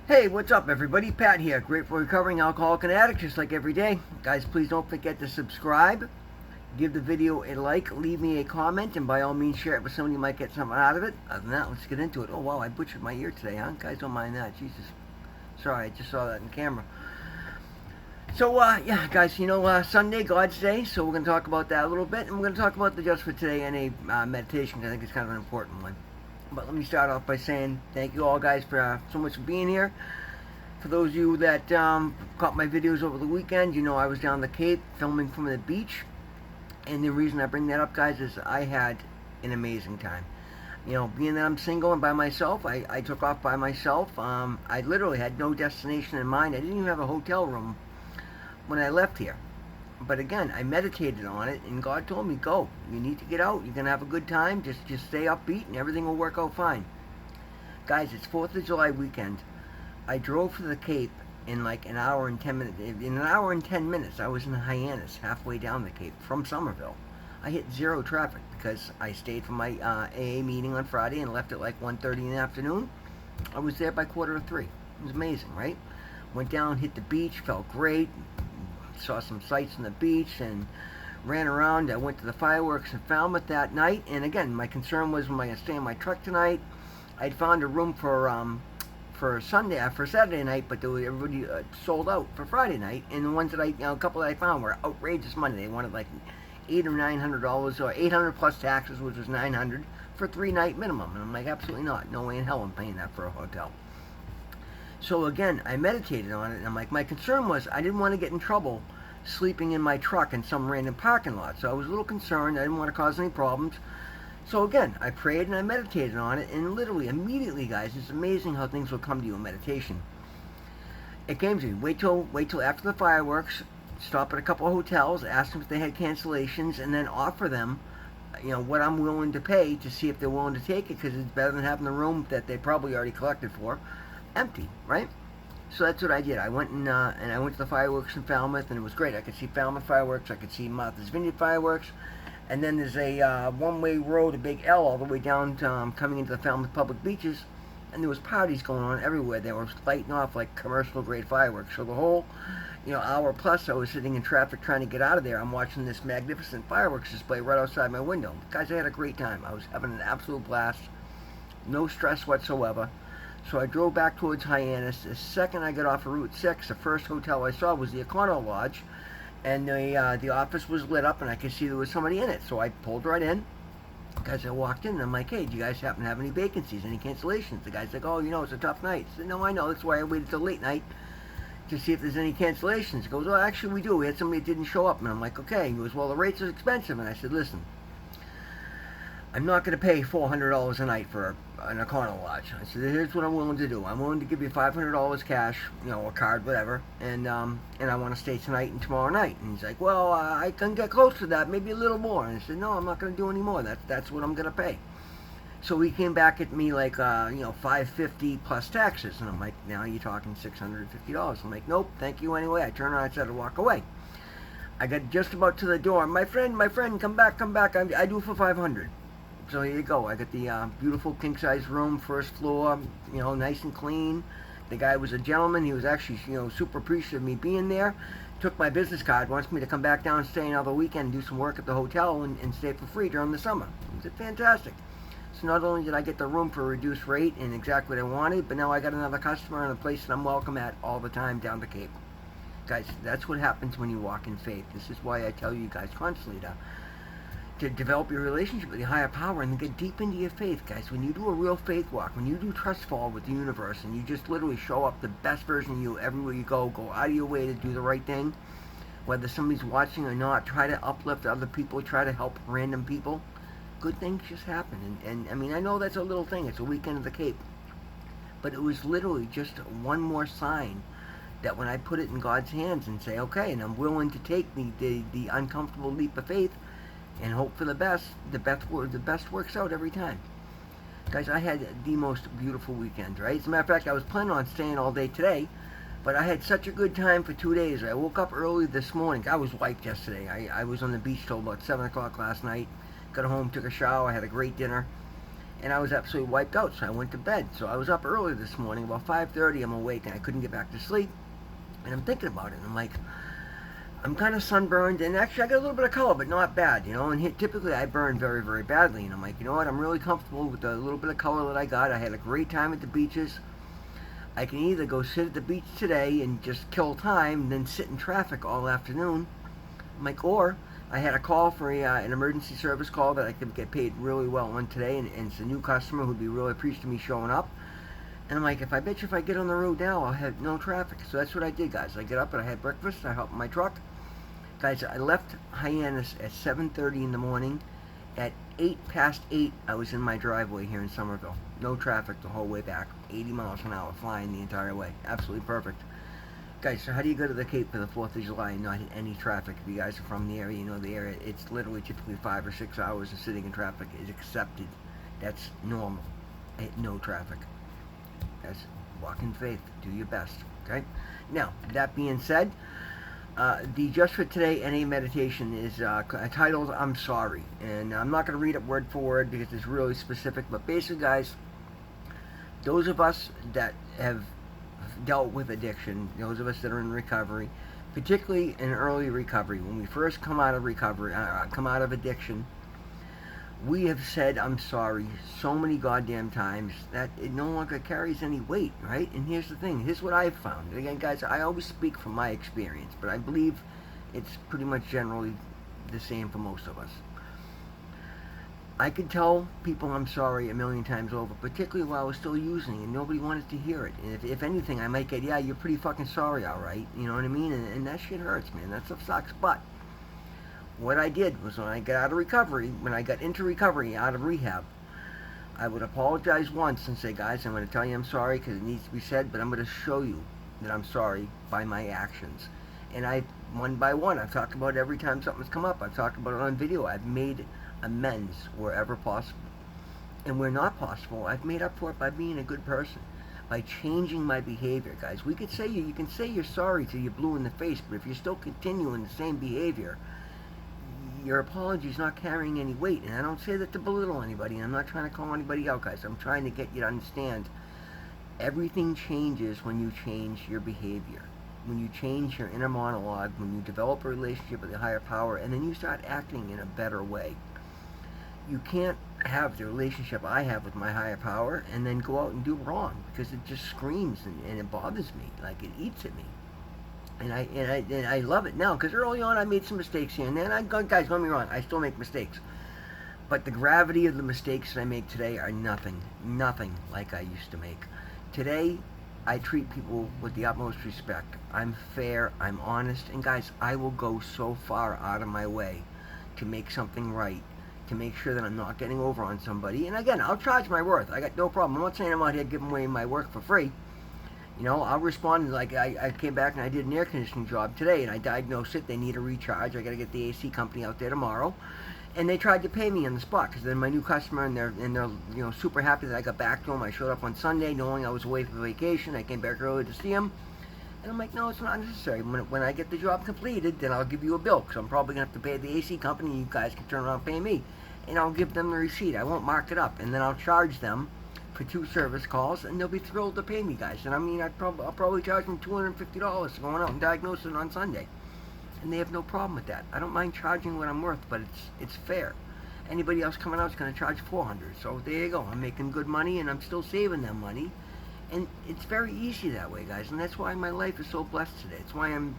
Hey, what's up, everybody? Pat here, grateful recovering alcoholic and addict, just like every day. Guys, please don't forget to subscribe, give the video a like, leave me a comment, and by all means share it with somebody who might get something out of it. Other than that, let's get into it. Oh, wow, I butchered my ear today, huh? Guys, don't mind that. Jesus. Sorry, I just saw that in camera. So, yeah, guys, Sunday, God's Day, so we're going to talk about that a little bit, and we're going to talk about the Just for Today and a meditation, because I think it's kind of an important one. But let me start off by saying thank you all, guys, for so much for being here. For those of you that caught my videos over the weekend, you know I was down the Cape filming from the beach. And the reason I bring that up, guys, is I had an amazing time. You know, being that I'm single and by myself, I took off by myself. I literally had no destination in mind. I didn't even have a hotel room when I left here. But again, I meditated on it, and God told me, go. You need to get out. You're going to have a good time. Just stay upbeat, and everything will work out fine. Guys, it's 4th of July weekend. I drove to the Cape in like an hour and 10 minutes. In an hour and 10 minutes, I was in Hyannis, halfway down the Cape from Somerville. I hit zero traffic because I stayed for my AA meeting on Friday and left at like 1:30 in the afternoon. I was there by 2:45. It was amazing, right? Went down, hit the beach, felt great. Saw some sights on the beach and ran around. I went to the fireworks in Falmouth that night. And again, my concern was, am I going to stay in my truck tonight? I'd found a room for Saturday night, but everybody sold out for Friday night. And the ones that a couple that I found were outrageous money. They wanted like $800 or $900, or 800 plus taxes, which was 900 for 3-night minimum. And I'm like, absolutely not. No way in hell I'm paying that for a hotel. So again, I meditated on it, and I'm like, my concern was I didn't want to get in trouble sleeping in my truck in some random parking lot. So I was a little concerned. I didn't want to cause any problems. So again, I prayed and I meditated on it, and literally, immediately, guys, it's amazing how things will come to you in meditation. It came to me, wait till after the fireworks, stop at a couple of hotels, ask them if they had cancellations, and then offer them, what I'm willing to pay to see if they're willing to take it, because it's better than having the room that they probably already collected for empty, right? So that's what I did. I went and I went to the fireworks in Falmouth, and it was great. I could see Falmouth fireworks, I could see Martha's Vineyard fireworks, and then there's a one-way road, a big L, all the way down to, coming into the Falmouth public beaches, and there was parties going on everywhere. They were lighting off like commercial-grade fireworks. So the whole, hour plus I was sitting in traffic trying to get out of there. I'm watching this magnificent fireworks display right outside my window. Guys, I had a great time. I was having an absolute blast. No stress whatsoever. So I drove back towards Hyannis. The second I got off of Route 6, the first hotel I saw was the Econo Lodge, and the office was lit up, and I could see there was somebody in it. So I pulled right in. As I walked in, and I'm like, hey, do you guys happen to have any vacancies, any cancellations? The guy's like, oh, it's a tough night. I said, no, I know. That's why I waited till late night to see if there's any cancellations. He goes, well, actually, we do. We had somebody that didn't show up. And I'm like, okay. He goes, well, the rates are expensive. And I said, listen, I'm not going to pay $400 a night for an Econo Lodge. I said, here's what I'm willing to do. I'm willing to give you $500 cash, a card, whatever, and I want to stay tonight and tomorrow night. And he's like, well, I can get close to that, maybe a little more. And I said, no, I'm not going to do any more. That's what I'm going to pay. So he came back at me like, $550 plus taxes. And I'm like, now you're talking $650. I'm like, nope, thank you anyway. I turned around and said to walk away. I got just about to the door. My friend, come back. I do for $500. So here you go. I got the beautiful king-size room, first floor, nice and clean. The guy was a gentleman. He was actually, super appreciative of me being there. Took my business card, wants me to come back down and stay another weekend, do some work at the hotel, and stay for free during the summer. It was fantastic. So not only did I get the room for a reduced rate and exactly what I wanted, but now I got another customer and a place that I'm welcome at all the time down the Cape. Guys, that's what happens when you walk in faith. This is why I tell you guys constantly to develop your relationship with the higher power and then get deep into your faith, guys. When you do a real faith walk, when you do trust fall with the universe, and you just literally show up the best version of you everywhere you go out of your way to do the right thing, whether somebody's watching or not, try to uplift other people, try to help random people, good things just happen. And I mean, I know that's a little thing. It's a weekend of the Cape. But it was literally just one more sign that when I put it in God's hands and say, okay, and I'm willing to take the uncomfortable leap of faith, and hope for the best. The best works out every time. Guys, I had the most beautiful weekend, right? As a matter of fact, I was planning on staying all day today, but I had such a good time for 2 days. I woke up early this morning. I was wiped yesterday. I was on the beach till about 7 o'clock last night. Got home, took a shower, had a great dinner, and I was absolutely wiped out, so I went to bed. So I was up early this morning, about 5:30. I'm awake, and I couldn't get back to sleep. And I'm thinking about it, and I'm like, I'm kind of sunburned, and actually I got a little bit of color, but not bad, you know. And typically I burn very, very badly, and I'm like, you know what? I'm really comfortable with the little bit of color that I got. I had a great time at the beaches. I can either go sit at the beach today and just kill time, and then sit in traffic all afternoon. I'm like, or I had a call for an emergency service call that I could get paid really well on today, and it's a new customer who'd be really appreciative of me showing up. And I'm like, if I get on the road now, I'll have no traffic. So that's what I did, guys. I get up and I had breakfast. I hopped in my truck. Guys, I left Hyannis at 7:30 in the morning. At 8 past 8, I was in my driveway here in Somerville. No traffic the whole way back. 80 miles an hour flying the entire way. Absolutely perfect. Guys, so how do you go to the Cape for the 4th of July and not hit any traffic? If you guys are from the area, you know the area. It's literally typically 5 or 6 hours of sitting in traffic is accepted. That's normal. No traffic. Guys, walk in faith. Do your best. Okay? Now, that being said, the Just for Today NA meditation is titled I'm Sorry. And I'm not going to read it word for word because it's really specific. But basically, guys, those of us that have dealt with addiction, those of us that are in recovery, particularly in early recovery, when we first come out of recovery, come out of addiction, we have said I'm sorry so many goddamn times that it no longer carries any weight, right? And here's the thing. Here's what I've found. And again, guys, I always speak from my experience, but I believe it's pretty much generally the same for most of us. I could tell people I'm sorry a million times over, particularly while I was still using, and nobody wanted to hear it. And if anything, I might get, yeah, you're pretty fucking sorry, all right. You know what I mean? And that shit hurts, man. That stuff sucks. But what I did was when I got out of recovery, when I got into recovery, out of rehab, I would apologize once and say, guys, I'm going to tell you I'm sorry because it needs to be said, but I'm going to show you that I'm sorry by my actions. And one by one, I've talked about it every time something's come up. I've talked about it on video. I've made amends wherever possible. And where not possible, I've made up for it by being a good person, by changing my behavior, guys. We could say you can say you're sorry till you're blue in the face, but if you're still continuing the same behavior, your apology is not carrying any weight. And I don't say that to belittle anybody. I'm not trying to call anybody out, guys. I'm trying to get you to understand everything changes when you change your behavior. When you change your inner monologue, when you develop a relationship with a higher power, and then you start acting in a better way. You can't have the relationship I have with my higher power and then go out and do wrong, because it just screams and it bothers me, like it eats at me. And I love it now, because early on I made some mistakes here and then. Guys, don't get me wrong, I still make mistakes. But the gravity of the mistakes that I make today are nothing like I used to make. Today, I treat people with the utmost respect. I'm fair, I'm honest, and guys, I will go so far out of my way to make something right, to make sure that I'm not getting over on somebody. And again, I'll charge my worth. I got no problem. I'm not saying I'm out here giving away my work for free. You know, I'll respond. Like I came back and I did an air conditioning job today, and I diagnosed it. They need a recharge. I got to get the AC company out there tomorrow, and they tried to pay me on the spot because they're my new customer, and they're super happy that I got back to them. I showed up on Sunday, knowing I was away for vacation. I came back early to see them, and I'm like, no, it's not necessary. When I get the job completed, then I'll give you a bill, because I'm probably gonna have to pay the AC company. And you guys can turn around and pay me, and I'll give them the receipt. I won't mark it up, and then I'll charge them for 2 service calls, and they'll be thrilled to pay me, guys. And I mean, I'll probably charge them $250 for going out and diagnosing it on Sunday, and they have no problem with that. I don't mind charging what I'm worth, but it's fair. Anybody else coming out is going to charge $400. So there you go. I'm making good money, and I'm still saving them money, and it's very easy that way, guys. And that's why my life is so blessed today. It's why I'm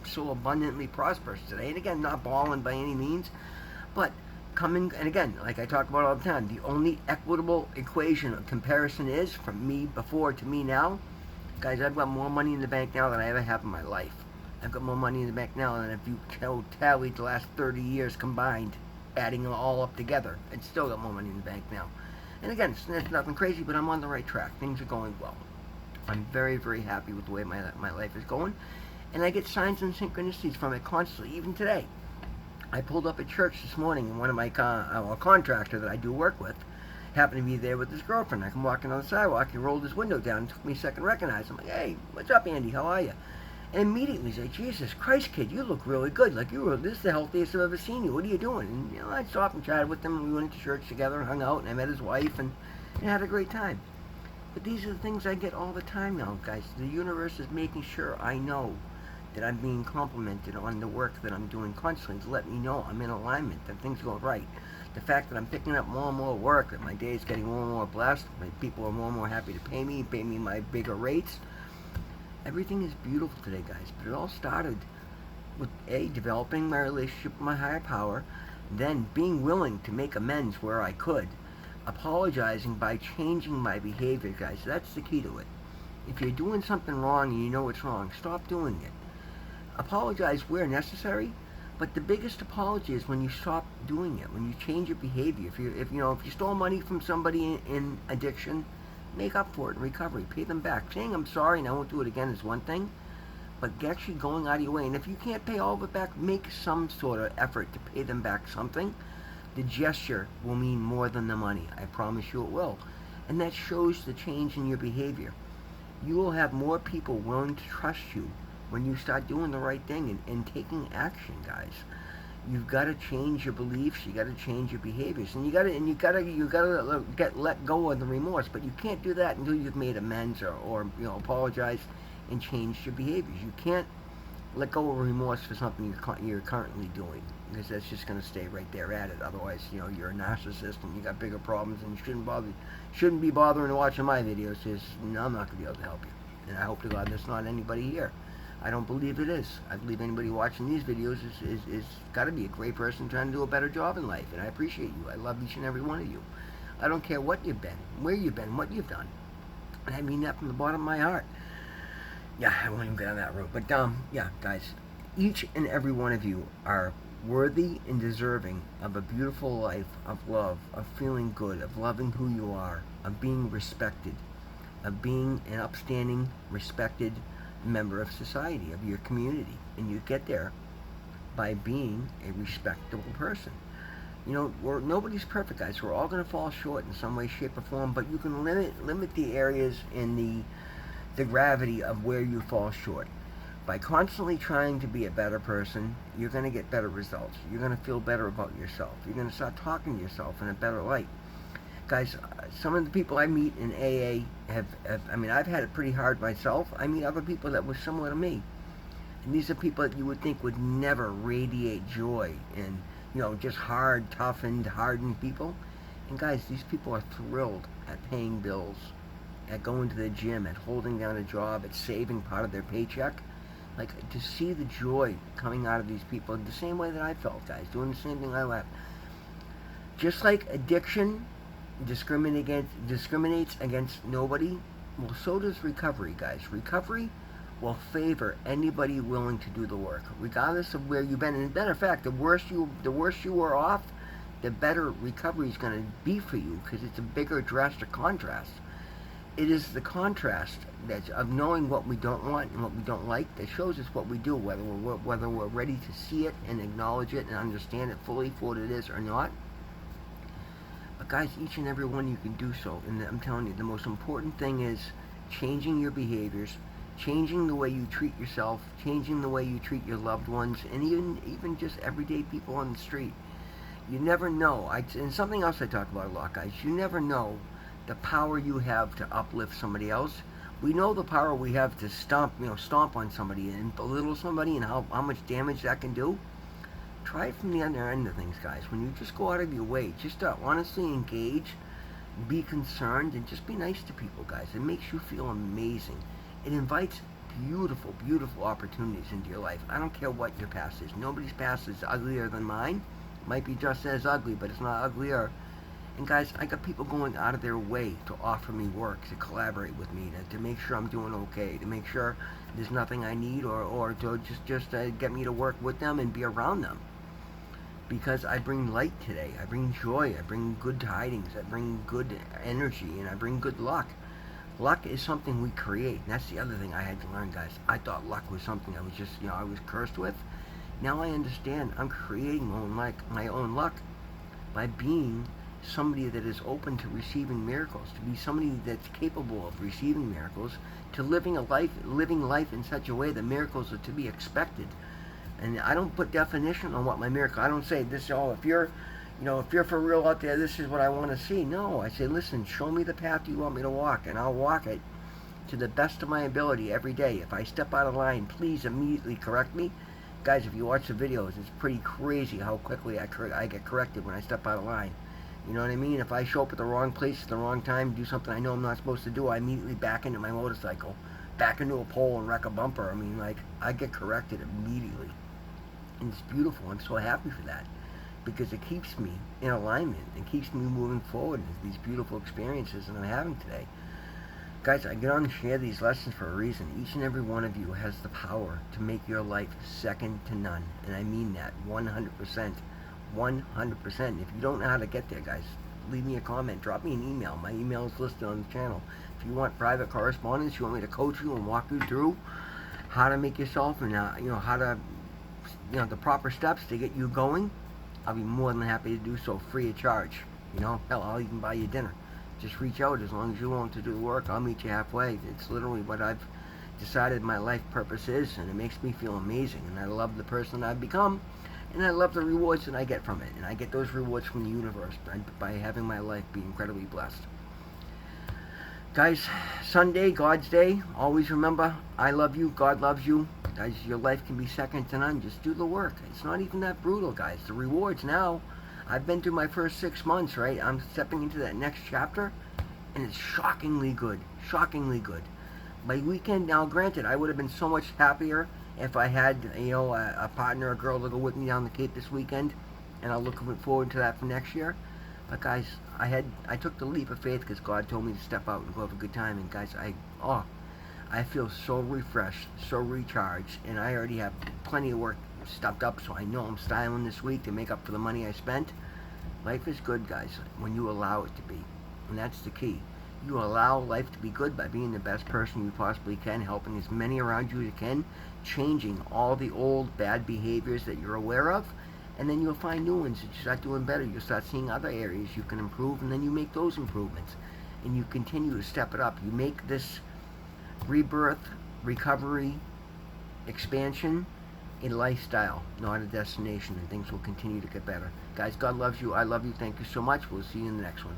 so abundantly prosperous today. And again, not balling by any means, but coming, and again, like I talk about all the time, the only equitable equation of comparison is from me before to me now. Guys, I've got more money in the bank now than I ever have in my life. I've got more money in the bank now than if you tallied the last 30 years combined, adding them all up together. I'd still got more money in the bank now. And again, it's nothing crazy, but I'm on the right track. Things are going well. I'm very, very happy with the way my life is going. And I get signs and synchronicities from it constantly, even today. I pulled up at church this morning, and one of my contractor that I do work with happened to be there with his girlfriend. I come walking on the sidewalk. He rolled his window down. It took me a second to recognize him. I'm like, hey, what's up, Andy? How are you? And immediately he's like, Jesus Christ, kid, you look really good. Like, this is the healthiest I've ever seen you. What are you doing? And, I stopped and chatted with him, and we went to church together and hung out, and I met his wife, and had a great time. But these are the things I get all the time now, guys. The universe is making sure I know that I'm being complimented on the work that I'm doing constantly to let me know I'm in alignment, that things go right. The fact that I'm picking up more and more work, that my day is getting more and more blessed, my people are more and more happy to pay me my bigger rates. Everything is beautiful today, guys. But it all started with developing my relationship with my higher power, then being willing to make amends where I could, apologizing by changing my behavior, guys. That's the key to it. If you're doing something wrong and you know it's wrong, stop doing it. Apologize where necessary, but the biggest apology is when you stop doing it, when you change your behavior. If you stole money from somebody in addiction, make up for it in recovery. Pay them back. Saying I'm sorry and I won't do it again is one thing, but actually going out of your way. And if you can't pay all of it back, make some sort of effort to pay them back something. The gesture will mean more than the money. I promise you it will. And that shows the change in your behavior. You will have more people willing to trust you when you start doing the right thing and taking action, guys. You've got to change your beliefs. You got to change your behaviors, and you got to let go of the remorse. But you can't do that until you've made amends or apologize and changed your behaviors. You can't let go of remorse for something you're currently doing, because that's just going to stay right there at it. Otherwise, you're a narcissist and you got bigger problems, and you shouldn't be bothering watching my videos. Because I'm not going to be able to help you, and I hope to God there's not anybody here. I don't believe it is. I believe anybody watching these videos is got to be a great person trying to do a better job in life, and I appreciate you. I love each and every one of you. I don't care what you've been, where you've been, what you've done, and I mean that from the bottom of my heart. Yeah, I won't even get on that road. But yeah, guys, each and every one of you are worthy and deserving of a beautiful life, of love, of feeling good, of loving who you are, of being respected, of being an upstanding, respected member of society, of your community. And you get there by being a respectable person. Nobody's perfect, guys. We're all going to fall short in some way, shape, or form, but you can limit the areas in the gravity of where you fall short. By constantly trying to be a better person, you're going to get better results. You're going to feel better about yourself. You're going to start talking to yourself in a better light. Guys, some of the people I meet in AA I've had it pretty hard myself. I meet other people that were similar to me. And these are people that you would think would never radiate joy and, just hard, toughened, hardened people. And guys, these people are thrilled at paying bills, at going to the gym, at holding down a job, at saving part of their paycheck. Like, to see the joy coming out of these people the same way that I felt, guys, doing the same thing I left. Just like addiction discriminates against nobody, well, so does recovery, guys. Recovery will favor anybody willing to do the work, regardless of where you've been. And as a matter of fact, the worse you are off, the better recovery is going to be for you, because it's a bigger, drastic contrast. It is the contrast of knowing what we don't want and what we don't like that shows us what we do, whether we're ready to see it and acknowledge it and understand it fully for what it is or not. But guys, each and every one you can do so. And I'm telling you, the most important thing is changing your behaviors, changing the way you treat yourself, changing the way you treat your loved ones, and even just everyday people on the street. You never know. And something else I talk about a lot, guys. You never know the power you have to uplift somebody else. We know the power we have to stomp on somebody and belittle somebody, and how much damage that can do. Try it from the other end of things, guys. When you just go out of your way, just to honestly engage, be concerned, and just be nice to people, guys. It makes you feel amazing. It invites beautiful, beautiful opportunities into your life. I don't care what your past is. Nobody's past is uglier than mine. It might be just as ugly, but it's not uglier. And guys, I got people going out of their way to offer me work, to collaborate with me, to make sure I'm doing okay, to make sure there's nothing I need, or to just get me to work with them and be around them. Because I bring light today. I bring joy. I bring good tidings. I bring good energy, and I bring good luck. Luck is something we create. And that's the other thing I had to learn, guys. I thought luck was something I was just, I was cursed with. Now I understand I'm creating my own luck by being somebody that is open to receiving miracles, to be somebody that's capable of receiving miracles, to living life in such a way that miracles are to be expected. And I don't put definition on what my miracle. I don't say this. Oh, if you're for real out there, this is what I want to see. No, I say, listen, show me the path you want me to walk, and I'll walk it to the best of my ability every day. If I step out of line, please immediately correct me. Guys, if you watch the videos, it's pretty crazy how quickly I get corrected when I step out of line. You know what I mean? If I show up at the wrong place at the wrong time, do something I know I'm not supposed to do, I immediately back into my motorcycle, back into a pole and wreck a bumper. I mean, like, I get corrected immediately. And it's beautiful. I'm so happy for that, because it keeps me in alignment and keeps me moving forward with these beautiful experiences that I'm having today. Guys, I get on to share these lessons for a reason. Each and every one of you has the power to make your life second to none. And I mean that 100%. 100%. If you don't know how to get there, guys, leave me a comment. Drop me an email. My email is listed on the channel. If you want private correspondence, you want me to coach you and walk you through how to make yourself and how to, the proper steps to get you going, I'll be more than happy to do so free of charge. Hell, I'll even buy you dinner. Just reach out. As long as you're willing to do the work, I'll meet you halfway. It's literally what I've decided my life purpose is, and it makes me feel amazing. And I love the person I've become, and I love the rewards that I get from it. And I get those rewards from the universe by having my life be incredibly blessed. Guys, Sunday, God's Day. Always remember, I love you, God loves you. Guys, your life can be second to none. Just do the work. It's not even that brutal, guys. The rewards now, I've been through my first 6 months, right? I'm stepping into that next chapter, and it's shockingly good. Shockingly good. My weekend, now granted, I would have been so much happier if I had, a partner, a girl to go with me down the Cape this weekend, and I'm looking forward to that for next year. But guys, I took the leap of faith because God told me to step out and go have a good time. And guys, I feel so refreshed, so recharged, and I already have plenty of work stuffed up, so I know I'm styling this week to make up for the money I spent. Life is good, guys, when you allow it to be, and that's the key. You allow life to be good by being the best person you possibly can, helping as many around you as you can, changing all the old bad behaviors that you're aware of, and then you'll find new ones that you start doing better. You'll start seeing other areas you can improve, and then you make those improvements, and you continue to step it up. You make this rebirth, recovery, expansion a lifestyle, not a destination, and things will continue to get better. Guys, God loves you. I love you. Thank you so much. We'll see you in the next one.